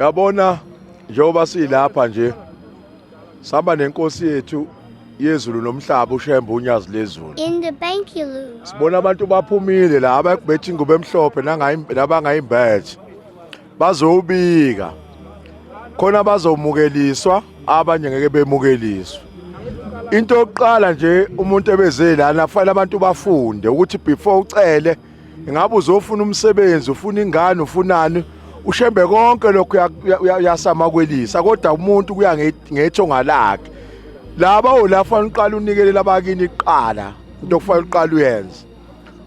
Yabona njengoba silapha nje saba nenkosi yethu yezulu nomhlaba uShembe unyazi lezulu. In the bank you lose. Sibona abantu baphumile la abakubethe ingubo emhlophe nabangayimbethi. Bazobika. Khona bazomukeliswa abanye ngeke bemukeliswe. Into yokuqala nje umuntu ebeze lana kufanele abantu bafunde ukuthi before ucele ingabe uzofuna umsebenzi ufuna ingane ufunani uShembe konke lokho yasamakwelisa kodwa umuntu kuya ngethonga lakhe laba olafana uqala unikele labakini iqala into okufanele uqala uyenze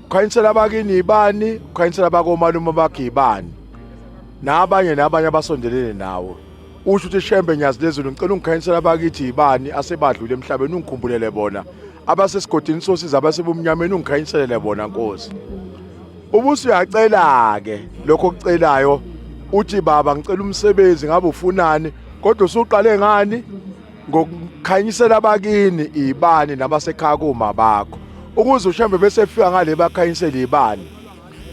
ukhanyisela abakini ibani ukhanyisela abakomalume bakhe ibani nabanye abasondelene nawo usho ukuthi Shembe nyazi lezulu ngicela ungikhanyisela abakithi ibani asebadlule emhlabeni ungikhumbulele bona abasesigodini sosiza abasebumnyameni ungikhanyisele bona Nkosi. Ubusu uyacela ke lokho okucelayo uthi baba ngicela umsebenzi ngabe ufunani kodwa usuqale ngani ngokukhanyisela abakini ibani nabasekhaya kuma bakho ukuze uShembe bese efika ngale bakhanyisela ibani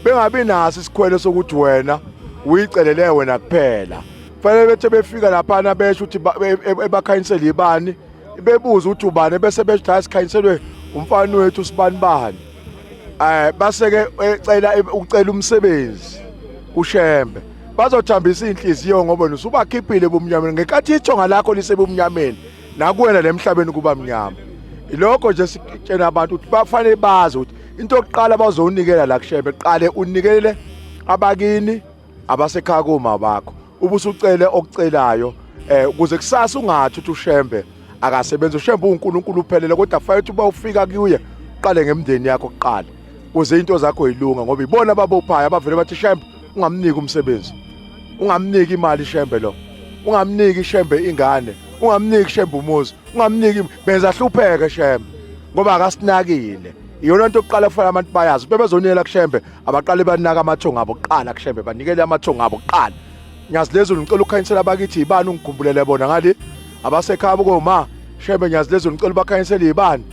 bengabi naso isikhwele sokuthi wena uyicelele wena kuphela fanele bethe befika lapha besho ukuthi ebakhanyisela ibani bebuza ukuthi ubani bese besho isikhanyiselwe umfana wethu sibanibani baseke ucela umsebenzi uShembe bazothambisa inhliziyo ngoba usubakhiphile bomnyameni ngekathi ithonga lakho lisebumnyameni nakuwena lemhlabeni kuba mnyama ilokho nje sikutshena abantu ukuthi bafanele bazi ukuthi into yokuqala bazonikela la kuShembe qale unikele abakini abasekhaya kuma bakho ubusucele okucelayo ukuze kusasa ungathi ukuthi uShembe akasebenza uShembe uNkulunkulu uphelele kodwa fanele uba ufika kuye uqale ngemndeni yakho kuqala kuze into zakho yilunga ngoba ibona babophaya abavele bathi Shembe ungamniki umsebenzi ungamniki imali Shembe lo ungamniki Shembe ingane ungamniki Shembe umuzi ungamniki benza hlupheke Shembe ngoba akasinakile iyona into yokuqala kufanele abantu bayazi bebezonela kuShembe abaqale banaka amathonga abo kuqala kuShembe banikele amathonga abo kuqala nyazi lezulu ngicela ukukhanyisela abakithi ibani ungikhumbulele bona ngali abasekhaya bokoma Shembe nyazi lezulu ngicela bakhanyisele ibani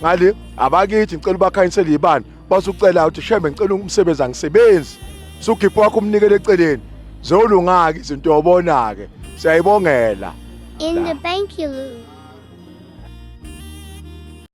ngali abakithi ngicela bakhanyisele ibani basucela ukuthi Shembe ngicela umsebenzi angisebenzi sukhipha wakho umnikele eceleni zolungaki izinto yobona ke siyayibongela. In the bank you lose.